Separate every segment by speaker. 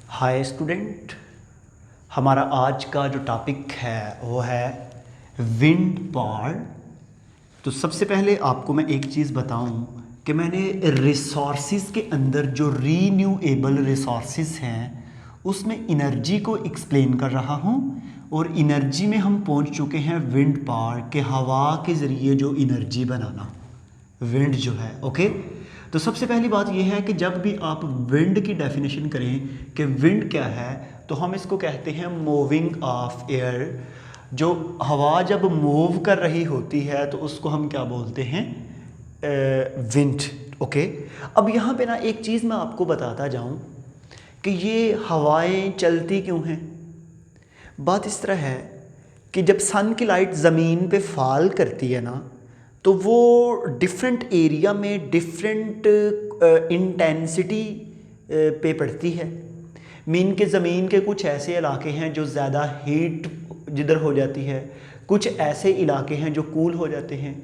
Speaker 1: Hi student, हमारा आज का जो टॉपिक है वो है विंड पावर। तो सबसे पहले आपको मैं एक चीज़ बताऊं कि मैंने रिसोर्सिस के अंदर जो रीन्यूएबल रिसोर्सिस हैं उसमें एनर्जी को एक्सप्लेन कर रहा हूं। और एनर्जी में हम पहुंच चुके हैं विंड पावर के हवा के ज़रिए जो एनर्जी बनाना, विंड जो है। ओके, तो सबसे पहली बात यह है कि जब भी आप विंड की डेफिनेशन करें कि विंड क्या है, तो हम इसको कहते हैं मूविंग ऑफ एयर। जो हवा जब मूव कर रही होती है तो उसको हम क्या बोलते हैं, विंड। ओके, अब यहाँ पे ना एक चीज़ मैं आपको बताता जाऊँ कि ये हवाएं चलती क्यों हैं। बात इस तरह है कि जब सन की लाइट ज़मीन पे फॉल करती है ना, तो वो डिफरेंट एरिया में डिफरेंट इंटेंसिटी पे पड़ती है। मीन के ज़मीन के कुछ ऐसे इलाके हैं जो ज़्यादा हीट जिधर हो जाती है, कुछ ऐसे इलाके हैं जो कूल हो जाते हैं।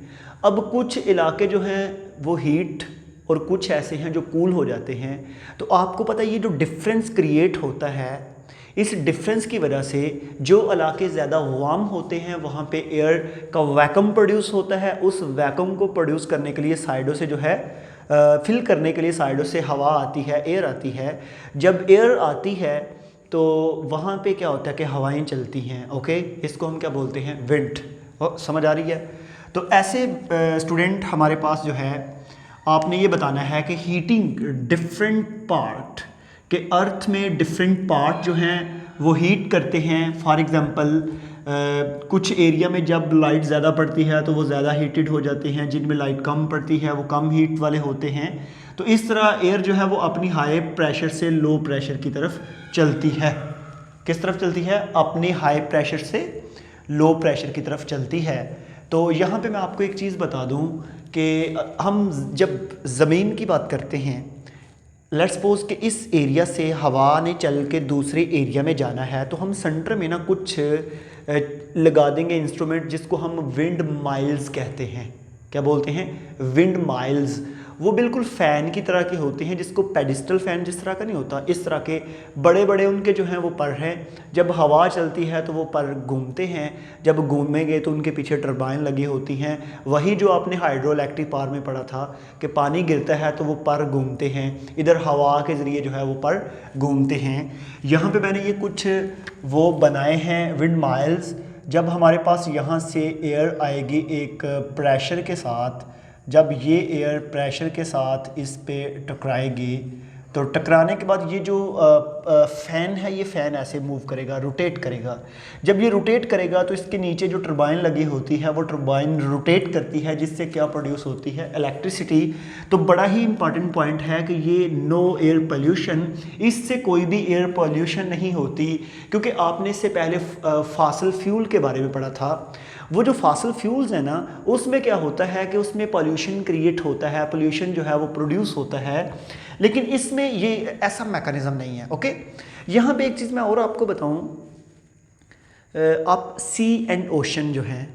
Speaker 1: अब कुछ इलाके जो हैं वो हीट और कुछ ऐसे हैं जो कूल हो जाते हैं। तो आपको पता है ये जो डिफरेंस क्रिएट होता है, इस डिफरेंस की वजह से जो इलाके ज़्यादा वार्म होते हैं वहाँ पे एयर का वैक्यूम प्रोड्यूस होता है। उस वैक्यूम को प्रोड्यूस करने के लिए साइडों से जो है फिल करने के लिए साइडों से हवा आती है, एयर आती है। जब एयर आती है तो वहाँ पे क्या होता है कि हवाएं चलती हैं। ओके, इसको हम क्या बोलते हैं, विंड। समझ आ रही है। तो ऐसे स्टूडेंट हमारे पास जो है, आपने ये बताना है कि हीटिंग डिफरेंट पार्ट कि अर्थ में डिफरेंट पार्ट जो हैं वो हीट करते हैं। फॉर एग्ज़ाम्पल कुछ एरिया में जब लाइट ज़्यादा पड़ती है तो वो ज़्यादा हीटेड हो जाते हैं, जिनमें लाइट कम पड़ती है वो कम हीट वाले होते हैं। तो इस तरह एयर जो है वो अपनी हाई प्रेशर से लो प्रेशर की तरफ चलती है। किस तरफ चलती है? अपने हाई प्रेशर से लो प्रेशर की तरफ चलती है। तो यहाँ पे मैं आपको एक चीज़ बता दूँ कि हम जब ज़मीन की बात करते हैं, लेट्स सपोज कि इस एरिया से हवा ने चल के दूसरे एरिया में जाना है, तो हम सेंटर में ना कुछ लगा देंगे इंस्ट्रूमेंट जिसको हम विंड माइल्स कहते हैं। क्या बोलते हैं? Wind miles. वो बिल्कुल फ़ैन की तरह के होते हैं, जिसको पेडिस्टल फ़ैन जिस तरह का नहीं होता, इस तरह के बड़े बड़े उनके जो हैं वो पर हैं। जब हवा चलती है तो वो पर घूमते हैं, जब घूमेंगे तो उनके पीछे टरबाइन लगी होती हैं। वही जो आपने हाइड्रो इलेक्ट्रिक पावर में पढ़ा था कि पानी गिरता है तो वो पर घूमते हैं, इधर हवा के ज़रिए जो है वो पर घूमते हैं। यहाँ पे मैंने ये कुछ वो बनाए हैं विंड माइल्स। जब हमारे पास यहाँ से एयर आएगी एक प्रेशर के साथ, जब ये एयर प्रेशर के साथ इस पे टकराएगी, तो टकराने के बाद ये जो फ़ैन है, ये फ़ैन ऐसे मूव करेगा, रोटेट करेगा। जब ये रोटेट करेगा तो इसके नीचे जो टरबाइन लगी होती है वो टरबाइन रोटेट करती है, जिससे क्या प्रोड्यूस होती है, इलेक्ट्रिसिटी। तो बड़ा ही इंपॉर्टेंट पॉइंट है कि ये नो एयर पोल्यूशन, इससे कोई भी एयर पोल्यूशन नहीं होती। क्योंकि आपने इससे पहले फॉसिल फ्यूल के बारे में पढ़ा था। वो जो फॉसिल फ्यूल्स है ना, उसमें क्या होता है कि उसमें पोल्यूशन क्रिएट होता है, पोल्यूशन जो है वो प्रोड्यूस होता है। लेकिन इसमें ये ऐसा मैकेनिज्म नहीं है। ओके, यहाँ पे एक चीज़ मैं और आपको बताऊँ, आप सी एंड ओशन जो हैं,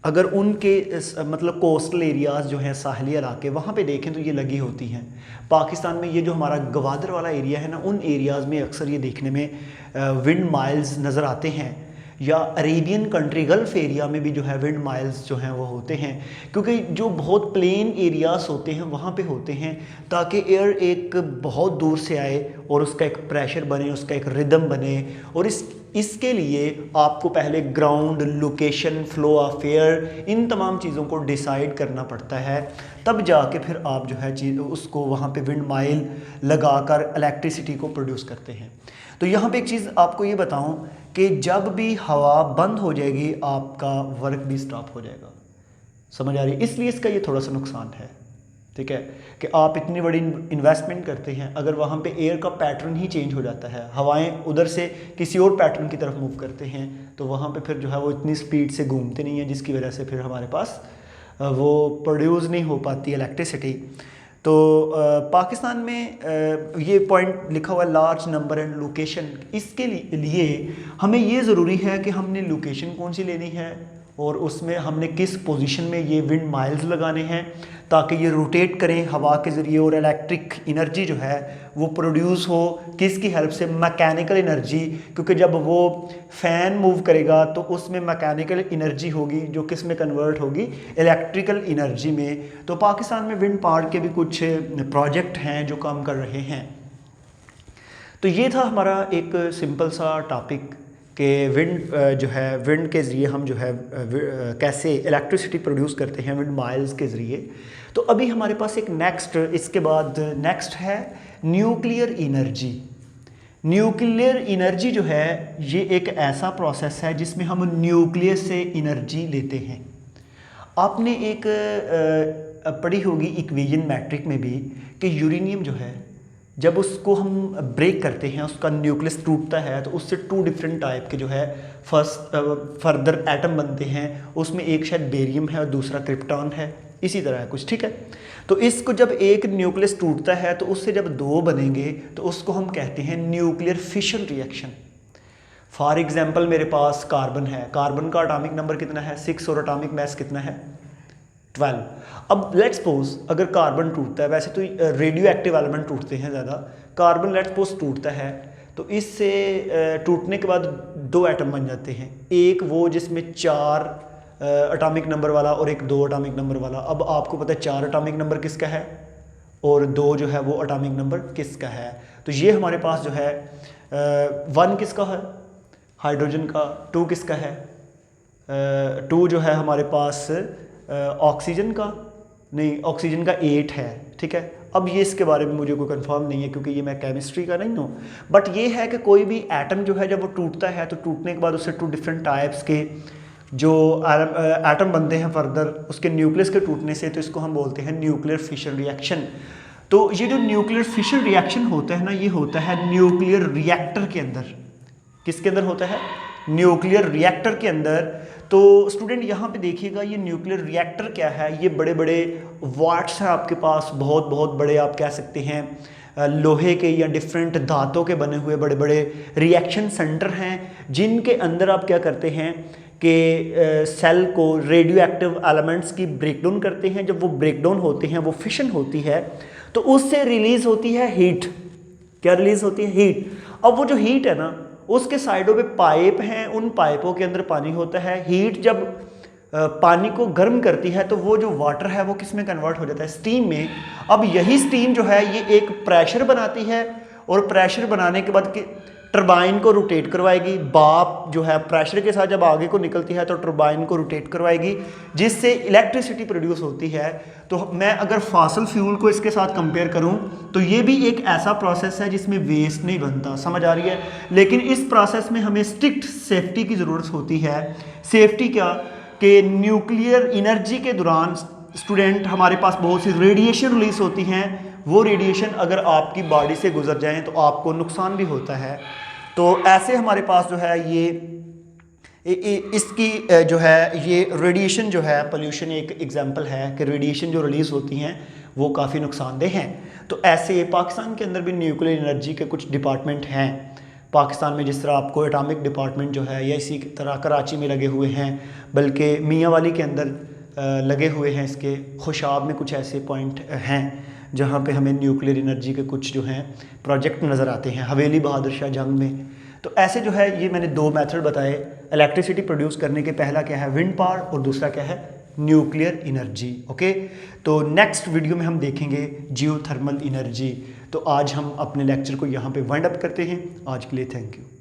Speaker 1: अगर उनके मतलब कोस्टल एरियाज़ जो हैं, साहली इलाके, वहाँ पे देखें तो ये लगी होती हैं। पाकिस्तान में ये जो हमारा गवादर वाला एरिया है ना, उन एरियाज़ में अक्सर ये देखने में विंड माइल्स नज़र आते हैं। या अरेबियन कंट्री गल्फ़ एरिया में भी जो है विंड माइल्स जो हैं वो होते हैं, क्योंकि जो बहुत प्लेन एरियाज़ होते हैं वहाँ पे होते हैं, ताकि एयर एक बहुत दूर से आए और उसका एक प्रेशर बने, उसका एक रिदम बने। और इसके लिए आपको पहले ground, location, flow of air, इन तमाम चीज़ों को डिसाइड करना पड़ता है। तब जाके फिर आप जो है चीज़ उसको वहाँ पे विंड माइल लगाकर इलेक्ट्रिसिटी को प्रोड्यूस करते हैं। तो यहाँ पे एक चीज़ आपको ये बताऊँ कि जब भी हवा बंद हो जाएगी आपका वर्क भी स्टॉप हो जाएगा। समझ आ रही है? इसलिए इसका ये थोड़ा सा नुकसान है। ठीक है, कि आप इतनी बड़ी इन्वेस्टमेंट करते हैं, अगर वहाँ पे एयर का पैटर्न ही चेंज हो जाता है, हवाएं उधर से किसी और पैटर्न की तरफ मूव करते हैं, तो वहाँ पे फिर जो है वो इतनी स्पीड से घूमते नहीं हैं, जिसकी वजह से फिर हमारे पास वो प्रोड्यूस नहीं हो पाती इलेक्ट्रिसिटी। तो पाकिस्तान में ये पॉइंट लिखा हुआ है लार्ज नंबर एंड लोकेशन। इसके लिए हमें ये ज़रूरी है कि हमने लोकेशन कौन सी लेनी है और उसमें हमने किस पोजीशन में ये विंड माइल्स लगाने हैं ताकि ये रोटेट करें हवा के ज़रिए और इलेक्ट्रिक एनर्जी जो है वो प्रोड्यूस हो किसकी हेल्प से, मैकेनिकल एनर्जी, क्योंकि जब वो फ़ैन मूव करेगा तो उसमें मैकेनिकल एनर्जी होगी जो किस में कन्वर्ट होगी, इलेक्ट्रिकल एनर्जी में। तो पाकिस्तान में विंड पावर के भी कुछ प्रोजेक्ट हैं जो काम कर रहे हैं। तो ये था हमारा एक सिंपल सा टॉपिक कि विंड जो है विंड के ज़रिए हम जो है कैसे इलेक्ट्रिसिटी प्रोड्यूस करते हैं विंड माइल्स के ज़रिए। तो अभी हमारे पास एक इसके बाद नेक्स्ट है न्यूक्लियर एनर्जी। न्यूक्लियर एनर्जी जो है ये एक ऐसा प्रोसेस है जिसमें हम न्यूक्लियस से एनर्जी लेते हैं। आपने एक पढ़ी होगी इक्वेशन मैट्रिक में भी कि यूरेनियम जो है जब उसको हम ब्रेक करते हैं, उसका न्यूक्लियस टूटता है, तो उससे 2 डिफरेंट टाइप के जो है फर्दर एटम बनते हैं। उसमें एक शायद बेरियम है और दूसरा क्रिप्टॉन है, इसी तरह है कुछ, ठीक है। तो इसको जब एक न्यूक्लियस टूटता है तो उससे जब 2 बनेंगे तो उसको हम कहते हैं nuclear fission reaction. For example मेरे पास कार्बन है, कार्बन का एटॉमिक नंबर कितना है 6 और एटॉमिक मास कितना है 12। अब लेट्स सपोज अगर कार्बन टूटता है, वैसे तो रेडियो एक्टिव एलिमेंट टूटते हैं ज़्यादा, कार्बन लेट्स सपोज टूटता है तो इससे टूटने के बाद 2 एटम बन जाते हैं, एक वो जिसमें 4 एटॉमिक नंबर वाला और एक 2 एटॉमिक नंबर वाला। अब आपको पता है 4 एटॉमिक नंबर किसका है और 2 जो है वो एटॉमिक नंबर किसका है। तो ये हमारे पास जो है 1 किसका है हाइड्रोजन का, 2 किसका है 2 जो है हमारे पास ऑक्सीजन का, नहीं ऑक्सीजन का 8 है, ठीक है। अब ये इसके बारे में मुझे कोई कंफर्म नहीं है क्योंकि ये मैं केमिस्ट्री का नहीं हूँ, बट ये है कि कोई भी एटम जो है जब वो टूटता है तो टूटने के बाद उससे 2 डिफरेंट टाइप्स के जो एटम बनते हैं फर्दर उसके न्यूक्लियस के टूटने से, तो इसको हम बोलते हैं न्यूक्लियर फिशन रिएक्शन। तो ये जो न्यूक्लियर फिशन रिएक्शन होता है ना, ये होता है न्यूक्लियर रिएक्टर के अंदर। किसके अंदर होता है? न्यूक्लियर रिएक्टर के अंदर। तो स्टूडेंट यहाँ पे देखिएगा ये न्यूक्लियर रिएक्टर क्या है, ये बड़े बड़े वाट्स हैं आपके पास, बहुत बहुत बड़े आप कह सकते हैं लोहे के या डिफरेंट धातों के बने हुए बड़े बड़े रिएक्शन सेंटर हैं जिनके अंदर आप क्या करते हैं कि सेल को रेडियो एक्टिव एलिमेंट्स की ब्रेकडाउन करते हैं। जब वो ब्रेकडाउन होते हैं, वो फिशन होती है, तो उससे रिलीज होती है हीट। क्या रिलीज होती है? हीट। अब वो जो हीट है ना, उसके साइडों पे पाइप हैं, उन पाइपों के अंदर पानी होता है। हीट जब पानी को गर्म करती है तो वो जो वाटर है वो किस में कन्वर्ट हो जाता है? स्टीम में। अब यही स्टीम जो है ये एक प्रेशर बनाती है और प्रेशर बनाने के बाद टरबाइन को रोटेट करवाएगी। भाप जो है प्रेशर के साथ जब आगे को निकलती है तो टरबाइन को रोटेट करवाएगी, जिससे इलेक्ट्रिसिटी प्रोड्यूस होती है। तो मैं अगर फॉसिल फ्यूल को इसके साथ कंपेयर करूं तो ये भी एक ऐसा प्रोसेस है जिसमें वेस्ट नहीं बनता, समझ आ रही है। लेकिन इस प्रोसेस में हमें स्ट्रिक्ट सेफ्टी की ज़रूरत होती है। सेफ्टी क्या कि न्यूक्लियर एनर्जी के दौरान स्टूडेंट हमारे पास बहुत सी रेडिएशन रिलीज होती हैं। वो रेडिएशन अगर आपकी बॉडी से गुजर जाएं तो आपको नुकसान भी होता है। तो ऐसे हमारे पास जो है ये इसकी जो है ये रेडिएशन जो है, पोल्यूशन एक एग्जांपल है कि रेडिएशन जो रिलीज़ होती हैं वो काफ़ी नुकसानदेह हैं। तो ऐसे पाकिस्तान के अंदर भी न्यूक्लियर एनर्जी के कुछ डिपार्टमेंट हैं। पाकिस्तान में जिस तरह आपको एटॉमिक डिपार्टमेंट जो है या इसी तरह कराची में लगे हुए हैं, बल्कि मियाँ वाली के अंदर लगे हुए हैं, इसके खुशाब में कुछ ऐसे पॉइंट हैं जहाँ पे हमें न्यूक्लियर एनर्जी के कुछ जो हैं प्रोजेक्ट नज़र आते हैं, हवेली बहादुर शाह जंग में। तो ऐसे जो है ये मैंने 2 मेथड बताए इलेक्ट्रिसिटी प्रोड्यूस करने के। पहला क्या है? विंड पावर, और दूसरा क्या है? Nuclear energy. ओके, तो नेक्स्ट वीडियो में हम देखेंगे जियोथर्मल एनर्जी। तो आज हम अपने लेक्चर को यहाँ पे वाइंड अप करते हैं। आज के लिए थैंक यू।